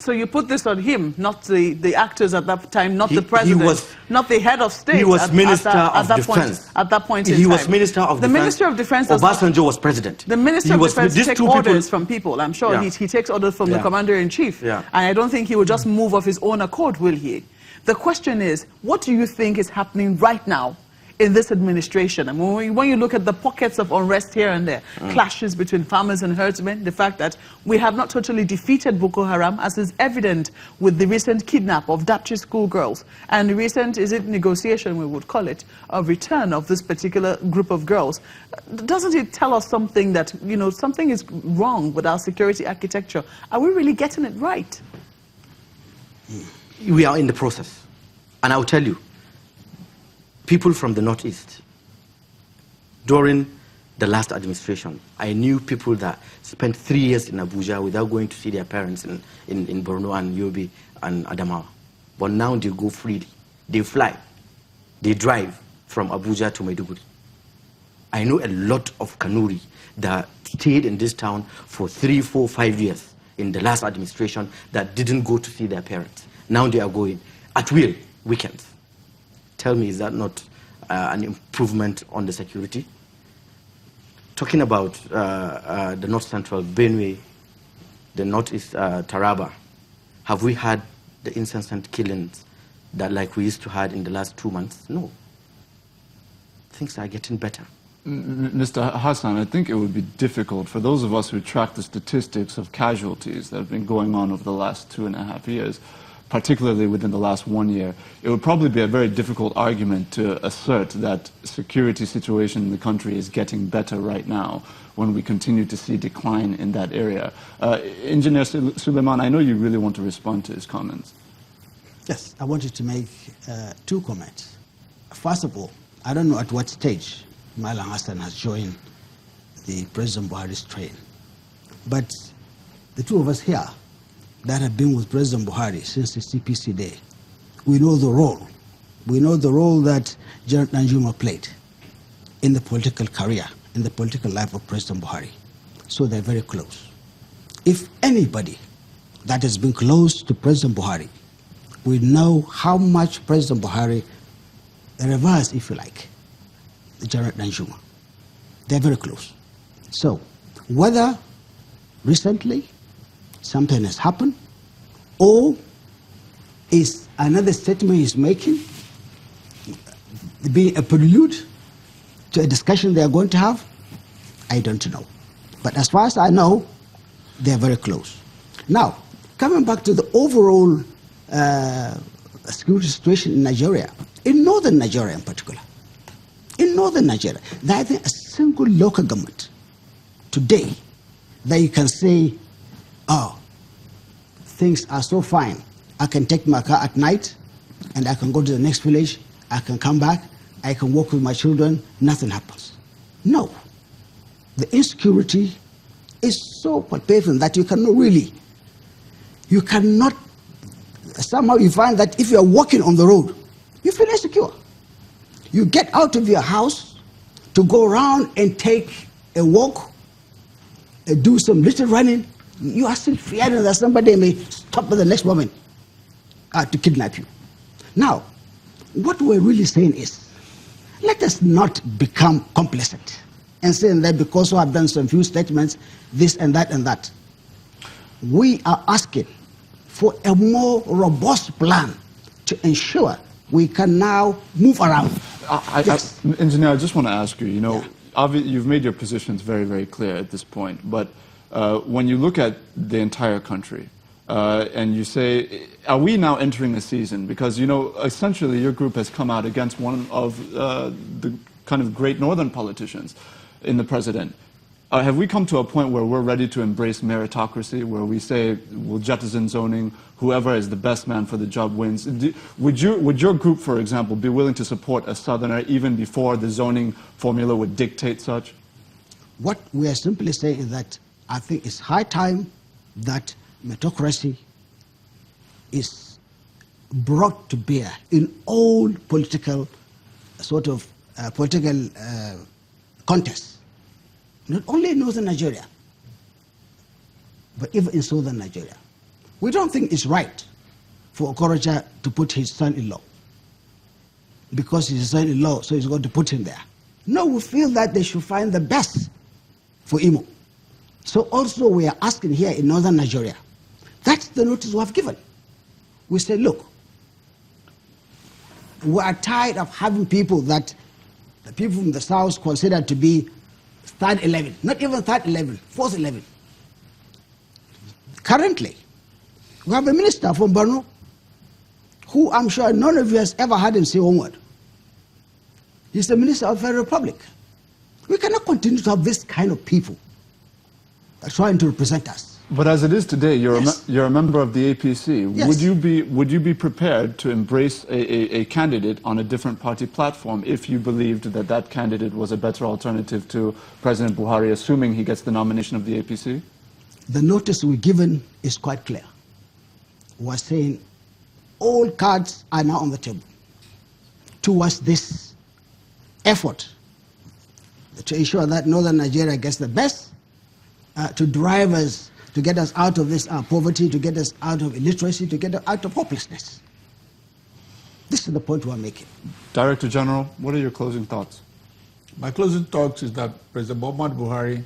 So you put this on him, not the actors at that time, not the president, not the head of state. He was Minister of Defense. At that point in time. He was Minister of Defense. The Minister of Defense. Obasanjo was president. The Minister of Defense takes orders from people. I'm sure he takes orders from the Commander-in-Chief. Yeah. And I don't think he will just move of his own accord, will he? The question is, what do you think is happening right now in this administration? I mean, when you look at the pockets of unrest here and there, clashes between farmers and herdsmen, the fact that we have not totally defeated Boko Haram, as is evident with the recent kidnap of Dapchi schoolgirls, and the recent, negotiation, we would call it, of return of this particular group of girls. Doesn't it tell us something that, something is wrong with our security architecture? Are we really getting it right? We are in the process. And I'll tell you, people from the Northeast, during the last administration, I knew people that spent 3 years in Abuja without going to see their parents in Borno and Yobe and Adamawa. But now they go freely. They fly. They drive from Abuja to Maiduguri. I know a lot of Kanuri that stayed in this town for 3, 4, 5 years in the last administration that didn't go to see their parents. Now they are going at will, weekends. Tell me, is that not an improvement on the security? Talking about the North Central, Benue, the Northeast Taraba, have we had the incessant killings that like we used to have in the last 2 months? No. Things are getting better. Mr. Hassan, I think it would be difficult for those of us who track the statistics of casualties that have been going on over the last 2.5 years, particularly within the last 1 year. It would probably be a very difficult argument to assert that security situation in the country is getting better right now when we continue to see decline in that area. Engineer Suleiman, I know you really want to respond to his comments. Yes, I wanted to make 2 comments. First of all, I don't know at what stage Malang Hassan has joined the President Buhari's train, but the 2 of us here that have been with President Buhari since the CPC day, we know the role. We know the role that General Danjuma played in the political career, in the political life of President Buhari. So they're very close. If anybody that has been close to President Buhari, we know how much President Buhari reversed, if you like, General Danjuma. They're very close. So whether recently something has happened, or is another statement he's making being a prelude to a discussion they are going to have, I don't know. But as far as I know, they are very close. Now, coming back to the overall security situation in Nigeria, in northern Nigeria in particular, in northern Nigeria, there isn't a single local government today that you can say, oh, things are so fine. I can take my car at night and I can go to the next village, I can come back, I can walk with my children, nothing happens. No. The insecurity is so pervasive that you cannot, somehow you find that if you are walking on the road, you feel insecure. You get out of your house to go around and take a walk, do some little running, you are still fearing that somebody may stop at the next moment to kidnap you. Now, what we're really saying is, let us not become complacent and saying that because we have done some few statements, this and that and that. We are asking for a more robust plan to ensure we can now move around. Yes. Engineer, I just want to ask you, you've made your positions very, very clear at this point, but when you look at the entire country and you say, are we now entering a season? Because, essentially your group has come out against one of the kind of great northern politicians in the president. Have we come to a point where we're ready to embrace meritocracy, where we say we'll jettison zoning, whoever is the best man for the job wins? Would your group, for example, be willing to support a southerner even before the zoning formula would dictate such? What we are simply saying is that I think it's high time that meritocracy is brought to bear in all political contests. Not only in northern Nigeria, but even in southern Nigeria. We don't think it's right for Okorocha to put his son-in-law. Because he's his son-in-law, so he's going to put him there. No, we feel that they should find the best for Imo. So also we are asking here in northern Nigeria. That's the notice we have given. We say, look, we are tired of having people that the people from the south consider to be third 11, not even third 11, fourth 11. Currently, we have a minister from Borno who I'm sure none of you has ever heard him say one word. He's the minister of the Republic. We cannot continue to have this kind of people trying to represent us. But as it is today, you're, Yes. you're a member of the APC. Yes. Would you be prepared to embrace a candidate on a different party platform if you believed that that candidate was a better alternative to President Buhari, assuming he gets the nomination of the APC? The notice we're given is quite clear. We're saying all cards are now on the table towards this effort to ensure that northern Nigeria gets the best, to drive us, to get us out of this poverty, to get us out of illiteracy, to get us out of hopelessness. This is the point we're making. Director General, what are your closing thoughts? My closing thoughts is that President Muhammadu Buhari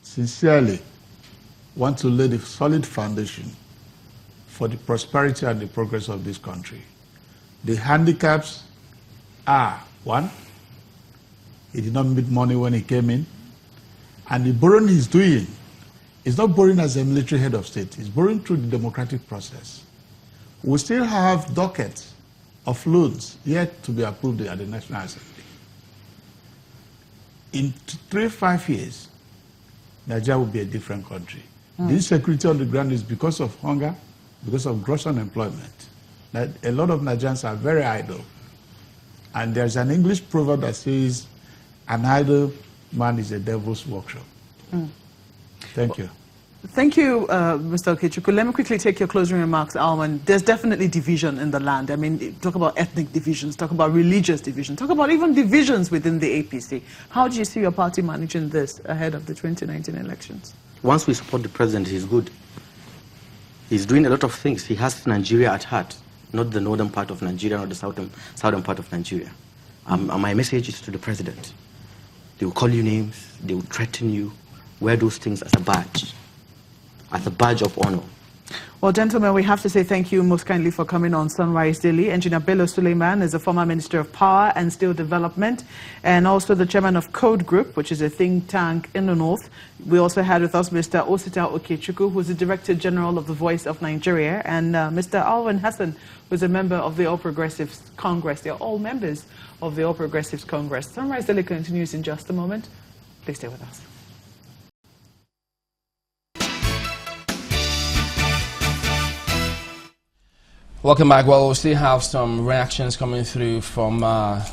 sincerely wants to lay the solid foundation for the prosperity and the progress of this country. The handicaps are, one, he did not make money when he came in, and the borrowing he's doing is not borrowing as a military head of state, he's borrowing through the democratic process. We still have dockets of loans yet to be approved at the National Assembly. In 3-5 years, Nigeria will be a different country. The insecurity on the ground is because of hunger, because of gross unemployment. That a lot of Nigerians are very idle. And there's an English proverb that says, an idle man is a devil's workshop. Thank you. Thank you, Mr. Okechukwu. Let me quickly take your closing remarks, Alman. There's definitely division in the land. I mean, talk about ethnic divisions, talk about religious divisions, talk about even divisions within the APC. How do you see your party managing this ahead of the 2019 elections? Once we support the president, he's good. He's doing a lot of things. He has Nigeria at heart, not the northern part of Nigeria or the southern part of Nigeria. And my message is to the president. They will call you names, they will threaten you. Wear those things as a badge of honor. Well, gentlemen, we have to say thank you most kindly for coming on Sunrise Daily. Engineer Bello Suleiman is a former Minister of Power and Steel Development, and also the chairman of Code Group, which is a think tank in the north. We also had with us Mr. Osita Okechukwu, who's the Director General of the Voice of Nigeria, and Mr. Alwyn Hassan, who's a member of the All Progressives Congress. They're all members of the All Progressives Congress. Sunrise Daily continues in just a moment. Please stay with us. Welcome back. Well, we still have some reactions coming through from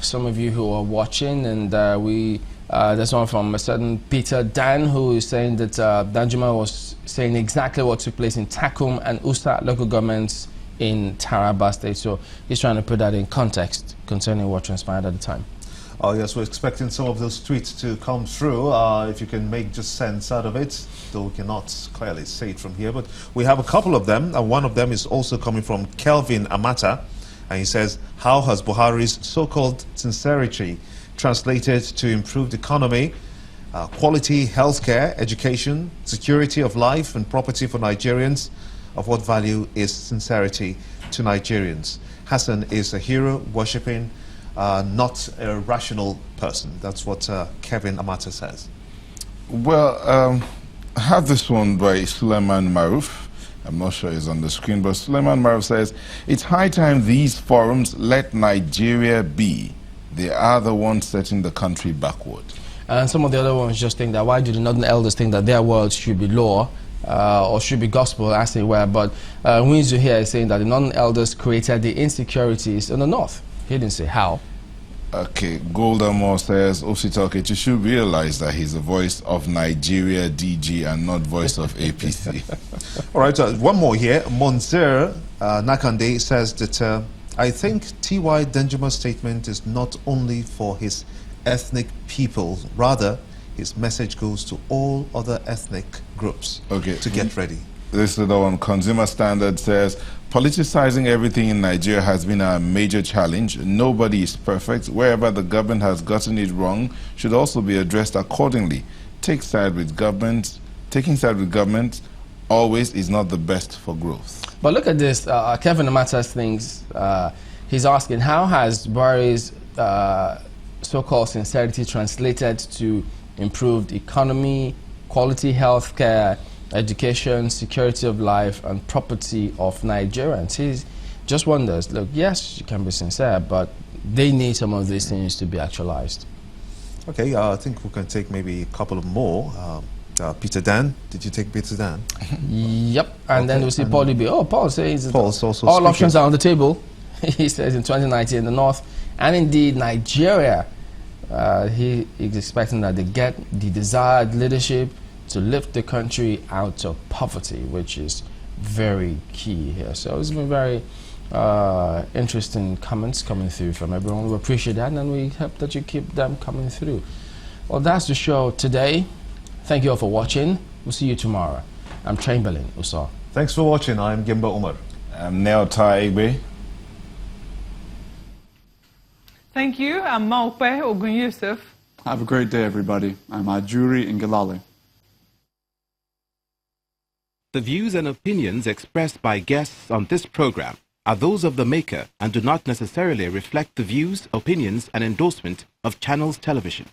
some of you who are watching, and there's one from a certain Pt.2 who is saying that Danjuma was saying exactly what took place in Takum and Usta local governments in Taraba State. So he's trying to put that in context concerning what transpired at the time. Oh yes, we're expecting some of those tweets to come through. If you can make just sense out of it, though we cannot clearly say it from here. But we have a couple of them, and one of them is also coming from Kelvin Amata, and he says, "How has Buhari's so-called sincerity translated to improved economy, quality healthcare, education, security of life and property for Nigerians? Of what value is sincerity to Nigerians?" Hassan is a hero worshipping, not a rational person. That's what Kevin Amata says. Well, I have this one by Suleiman Maruf. I'm not sure it's on the screen, but Suleiman Maruf says, "It's high time these forums let Nigeria be. They are the ones setting the country backward." And some of the other ones just think that why do the northern elders think that their words should be law or should be gospel, as it were. But Winzu here is saying that the northern elders created the insecurities in the north. He didn't say how. Okay, Goldamore says, Ositoke, you should realize that he's the voice of Nigeria DG and not voice of APC. All right, one more here. Monzer Nakande says that I think T.Y. Danjuma's statement is not only for his ethnic people, rather his message goes to all other ethnic groups to get ready. This little one, Consumer Standard, says, politicizing everything in Nigeria has been a major challenge. Nobody is perfect. Wherever the government has gotten it wrong should also be addressed accordingly. Taking side with government always is not the best for growth. But look at this. Kevin Amatas thinks, he's asking, how has Buhari's so-called sincerity translated to improved economy, quality health care, education, security of life, and property of Nigerians? He just wonders, look, yes, you can be sincere, but they need some of these things to be actualized. Okay, I think we can take maybe a couple of more. Pt.2, did you take Pt.2? Yep, and then we'll see Paul B. Oh, Paul says Paul's also all speaking. options are on the table. He says in 2019 in the North, and indeed Nigeria, he is expecting that they get the desired leadership to lift the country out of poverty, which is very key here. So it's been very interesting comments coming through from everyone. We appreciate that, and we hope that you keep them coming through. Well, that's the show today. Thank you all for watching. We'll see you tomorrow. I'm Chamberlain Uso. Thanks for watching. I'm Gimba Umar. I'm Neo Taigbe. Thank you. I'm Maupe Ogun Yusuf. Have a great day, everybody. I'm Ajuri Ngalale. The views and opinions expressed by guests on this program are those of the maker and do not necessarily reflect the views, opinions, and endorsement of Channels Television.